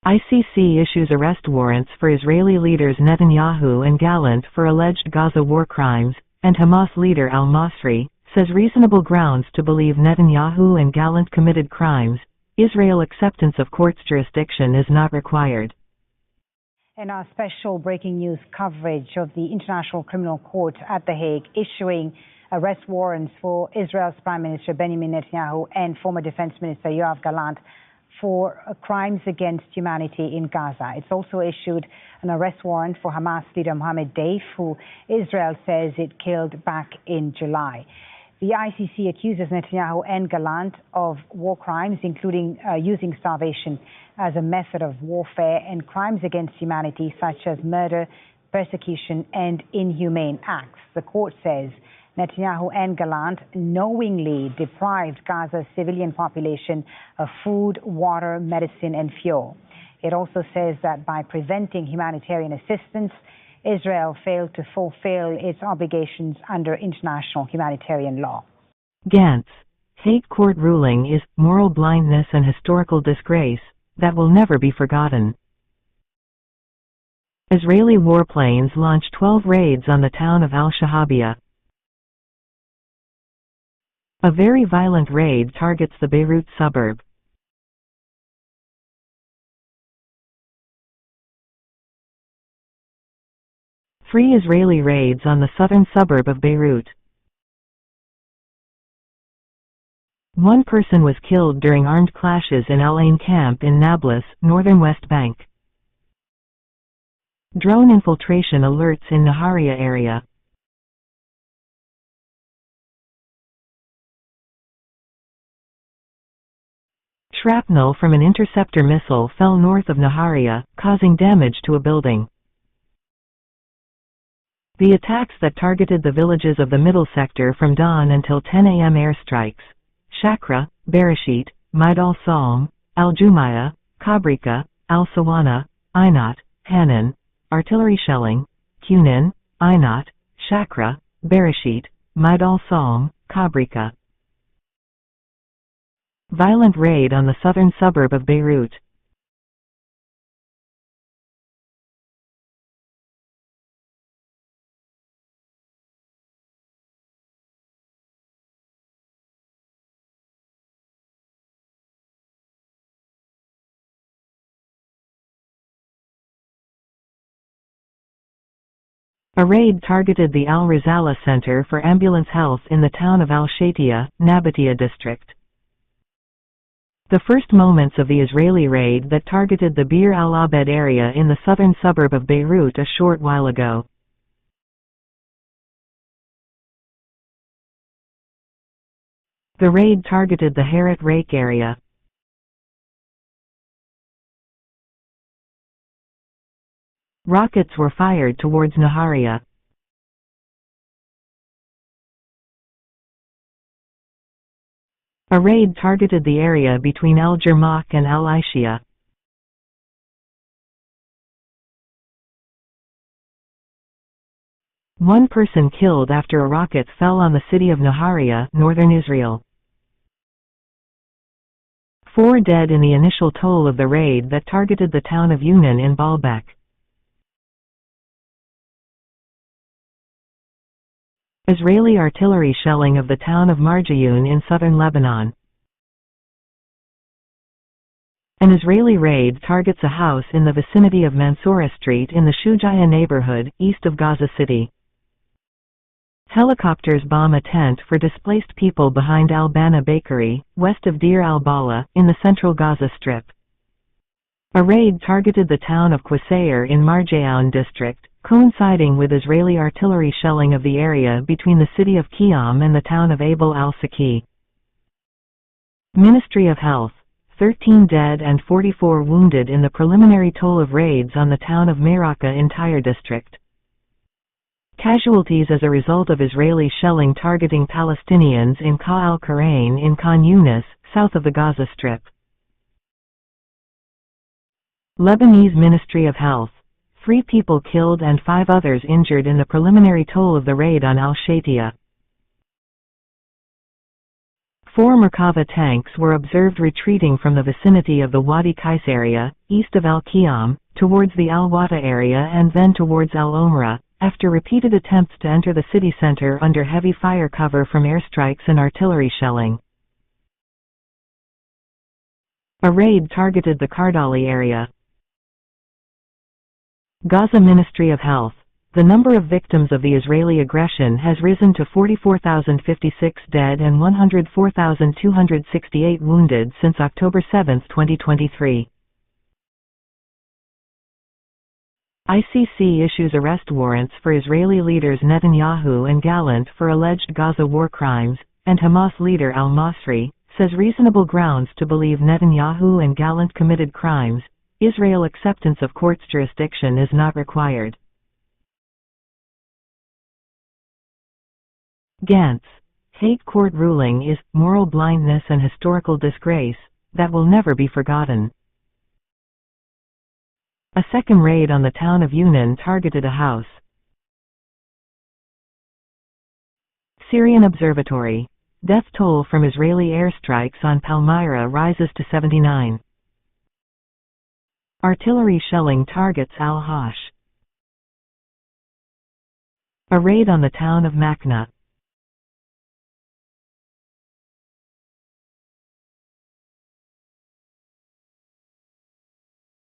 ICC issues arrest warrants for Israeli leaders Netanyahu and Gallant for alleged Gaza war crimes, and Hamas leader al-Masri says reasonable grounds to believe Netanyahu and Gallant committed crimes. Israel acceptance of court's jurisdiction is not required. In our special breaking news coverage of the International Criminal Court at The Hague issuing arrest warrants for Israel's Prime Minister Benjamin Netanyahu and former Defense Minister Yoav Gallant for crimes against humanity in Gaza. It's also issued an arrest warrant for Hamas leader Mohammed Deif, who Israel says it killed back in July. The ICC accuses Netanyahu and Gallant of war crimes, including using starvation as a method of warfare, and crimes against humanity such as murder, persecution, and inhumane acts. The court says Netanyahu and Gallant knowingly deprived Gaza's civilian population of food, water, medicine, and fuel. It also says that by preventing humanitarian assistance, Israel failed to fulfill its obligations under international humanitarian law. Gantz Hague court ruling is moral blindness and historical disgrace that will never be forgotten. Israeli warplanes launched 12 raids on the town of al-Shahabiyah. A very violent raid targets the Beirut suburb. Three Israeli raids on the southern suburb of Beirut. One person was killed during armed clashes in Al Ain camp in Nablus, northern West Bank. Drone infiltration alerts in Nahariya area. Shrapnel from an interceptor missile fell north of Nahariya, causing damage to a building. The attacks that targeted the villages of the middle sector from dawn until 10 a.m. airstrikes: Shakra, Bereshit, Maidal Salm, Al-Jumayah, Kabrika, Al-Sawana, Einat, Hanan, artillery shelling, Kunin, Einat, Shakra, Bereshit, Maidal Salm, Kabrika. Violent raid on the southern suburb of Beirut. A raid targeted the Al-Rizala Center for Ambulance Health in the town of Al-Shatiya, Nabatea district. The first moments of the Israeli raid that targeted the Bir al-Abed area in the southern suburb of Beirut a short while ago. The raid targeted the Harat Rake area. Rockets were fired towards Nahariya. A raid targeted the area between Al-Jarmach and Al-Aishia. One person killed after a rocket fell on the city of Nahariya, northern Israel. 4 dead in the initial toll of the raid that targeted the town of Yunan in Baalbek. Israeli artillery shelling of the town of Marjayun in southern Lebanon. An Israeli raid targets a house in the vicinity of Mansoura Street in the Shujaiya neighborhood, east of Gaza City. Helicopters bomb a tent for displaced people behind Al-Bana Bakery, west of Deir al-Bala, in the central Gaza Strip. A raid targeted the town of Qusair in Marjayoun district, coinciding with Israeli artillery shelling of the area between the city of Qiyam and the town of Abel al-Saki. Ministry of Health: 13 dead and 44 wounded in the preliminary toll of raids on the town of Meiraka in Tyre district. Casualties as a result of Israeli shelling targeting Palestinians in Ka al-Karain in Khan Yunis, south of the Gaza Strip. Lebanese Ministry of Health: 3 people killed and 5 others injured in the preliminary toll of the raid on Al-Shatiya. 4 Merkava tanks were observed retreating from the vicinity of the Wadi Qais area, east of Al-Qiyam, towards the Al-Wata area and then towards Al-Omra, after repeated attempts to enter the city center under heavy fire cover from airstrikes and artillery shelling. A raid targeted the Kardali area. Gaza Ministry of Health. The number of victims of the Israeli aggression has risen to 44,056 dead and 104,268 wounded since October 7, 2023. ICC issues arrest warrants for Israeli leaders Netanyahu and Gallant for alleged Gaza war crimes, and Hamas leader al-Masri says reasonable grounds to believe Netanyahu and Gallant committed crimes. Israel acceptance of court's jurisdiction is not required. Gantz. Hague court ruling is moral blindness and historical disgrace that will never be forgotten. A second raid on the town of Yunnan targeted a house. Syrian Observatory. Death toll from Israeli airstrikes on Palmyra rises to 79. Artillery shelling targets Al-Hash. A raid on the town of Makna.